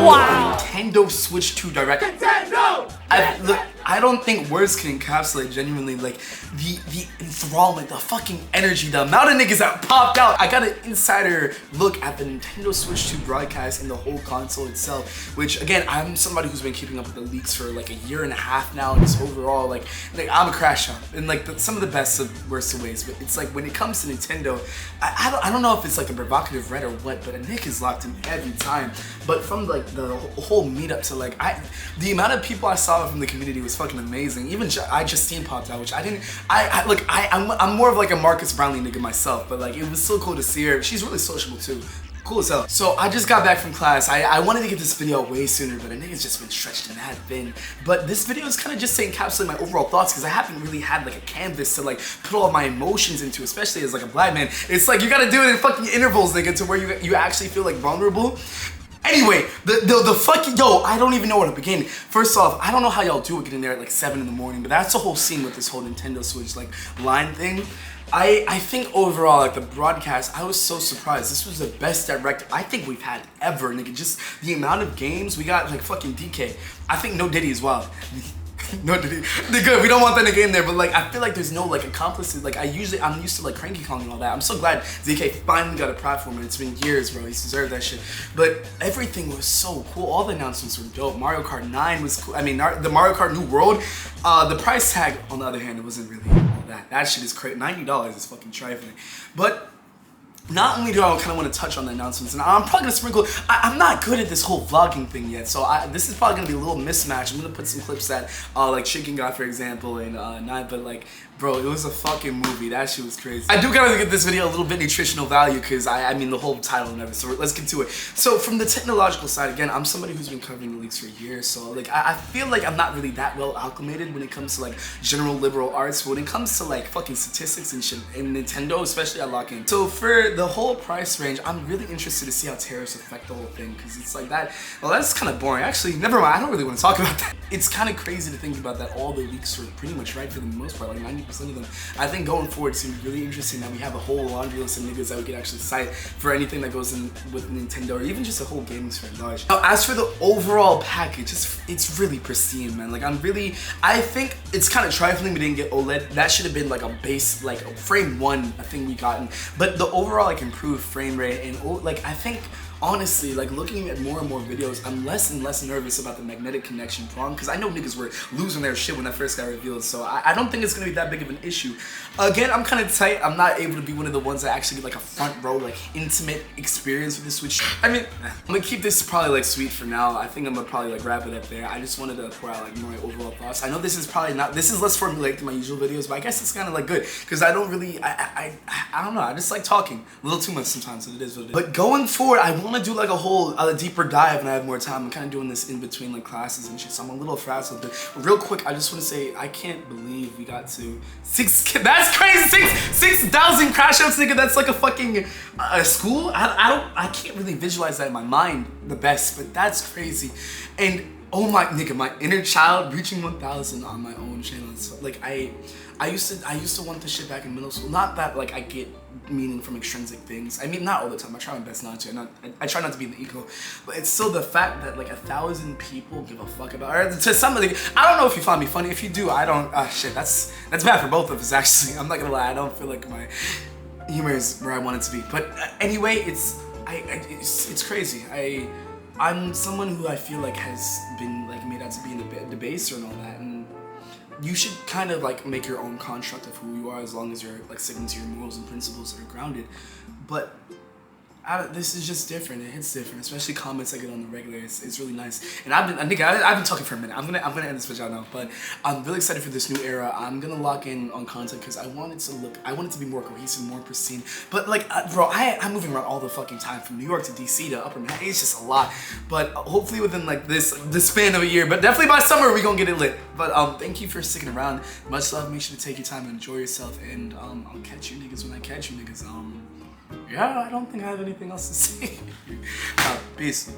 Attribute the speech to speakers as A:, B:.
A: Wow. Nintendo Switch 2 Direct. I don't think words can encapsulate genuinely like the enthrallment, the fucking energy, the amount of niggas that popped out. I got an insider look at the Nintendo Switch 2 broadcast and the whole console itself, which again, I'm somebody who's been keeping up with the leaks for like a year and a half now, and just overall like I'm a crash out in like some of the best of worst of ways. But it's like when it comes to Nintendo, I don't know if it's like a provocative red or what, but a Nick is locked in every time. But from like the whole meetup to like the amount of people I saw from the community was fucking amazing. Even Justine popped out, which I didn't. I'm more of like a Marcus Brownlee nigga myself, but like it was so cool to see her. She's really sociable too. Cool as hell. So I just got back from class. I wanted to get this video way sooner, but a nigga's just been stretched and had been. But this video is kind of just to encapsulate my overall thoughts because I haven't really had like a canvas to like put all my emotions into, especially as like a black man. It's like you gotta do it in fucking intervals, nigga, to where you actually feel like vulnerable. Anyway, the fucking, yo, I don't even know where to begin. First off, I don't know how y'all do it getting there at like 7 in the morning, but that's the whole scene with this whole Nintendo Switch like line thing. I think overall, like the broadcast, I was so surprised. This was the best direct I think we've had ever, nigga. Just the amount of games we got, like fucking DK. I think no Diddy as well. No, they're good. We don't want that nigga in there, but like I feel like there's no like accomplices. Like I'm used to like Cranky Kong and all that. I'm so glad ZK finally got a platform, and it's been years, bro. He's deserved that shit. But everything was so cool. All the announcements were dope. Mario Kart 9 was cool. I mean, the Mario Kart New World. The price tag, on the other hand, it wasn't really all that. That shit is crazy. $90 is fucking trifling. But not only do I kind of want to touch on the announcements, and I'm probably going to sprinkle, I'm not good at this whole vlogging thing yet, so this is probably going to be a little mismatch. I'm going to put some clips that, like Chicken got, for example, and not, but like, bro, it was a fucking movie. That shit was crazy. I do gotta give this video a little bit nutritional value because I mean the whole title and everything, so let's get to it. So from the technological side, again, I'm somebody who's been covering the leaks for years, so like I feel like I'm not really that well acclimated when it comes to like general liberal arts, but when it comes to like fucking statistics and shit, in Nintendo especially, I lock in. So for the whole price range, I'm really interested to see how tariffs affect the whole thing, because it's like that, well, that's kind of boring. Actually, never mind, I don't really want to talk about that. It's kind of crazy to think about that all the leaks were pretty much right for the most part, like 90% of them. I think going forward, it's gonna be really interesting that we have a whole laundry list of niggas that we could actually cite for anything that goes in with Nintendo, or even just a whole gaming sphere at large. Now, as for the overall package, it's really pristine, man. Like I think it's kind of trifling we didn't get OLED. That should have been like a base, like a frame one, a thing we gotten. But the overall like improved frame rate and like I think, honestly, like looking at more and more videos, I'm less and less nervous about the magnetic connection problem, because I know niggas were losing their shit when that first got revealed, so I don't think it's gonna be that big of an issue. Again, I'm kind of tight. I'm not able to be one of the ones that actually get like a front row, like intimate experience with the Switch. I mean, I'm gonna keep this probably like sweet for now. I think I'm gonna probably like wrap it up there. I just wanted to pour out like my overall thoughts. I know this is probably not, this is less formulaic than my usual videos, but I guess it's kind of like good, because I don't really, I don't know, I just like talking a little too much sometimes, so it is what it is. But going forward, I want to do like a deeper dive when I have more time. I'm kind of doing this in between like classes and shit, so I'm a little frazzled. But real quick, I just want to say I can't believe we got to 6K. That's crazy. 6,000 crash outs, nigga. That's like a fucking school. I can't really visualize that in my mind the best, but that's crazy. And oh my nigga, my inner child reaching 1,000 on my own channel. So, like I used to want this shit back in middle school. Not that like I get meaning from extrinsic things. I mean, not all the time. I try my best not to. I try not to be in the ego, but it's still the fact that like 1,000 people give a fuck about, or to somebody. I don't know if you find me funny. If you do, I don't. Shit, that's bad for both of us. Actually, I'm not gonna lie. I don't feel like my humor is where I want it to be. But anyway, it's crazy. I'm someone who I feel like has been like made out to be in the baser and all that, and you should kind of like make your own construct of who you are, as long as you're like sticking to your morals and principles that are grounded. But this is just different. It hits different, especially comments I get on the regular. It's really nice. And I've been talking for a minute. I'm gonna end this video now, but I'm really excited for this new era. I'm gonna lock in on content because I want it to be more cohesive, more pristine. But like, bro, I'm moving around all the fucking time, from New York to DC to Upper Manhattan. It's just a lot. But hopefully within like the span of a year, but definitely by summer we gonna get it lit. But thank you for sticking around. Much love. Make sure to take your time and enjoy yourself. And I'll catch you niggas when I catch you niggas. Yeah, I don't think I have anything else to say. Peace.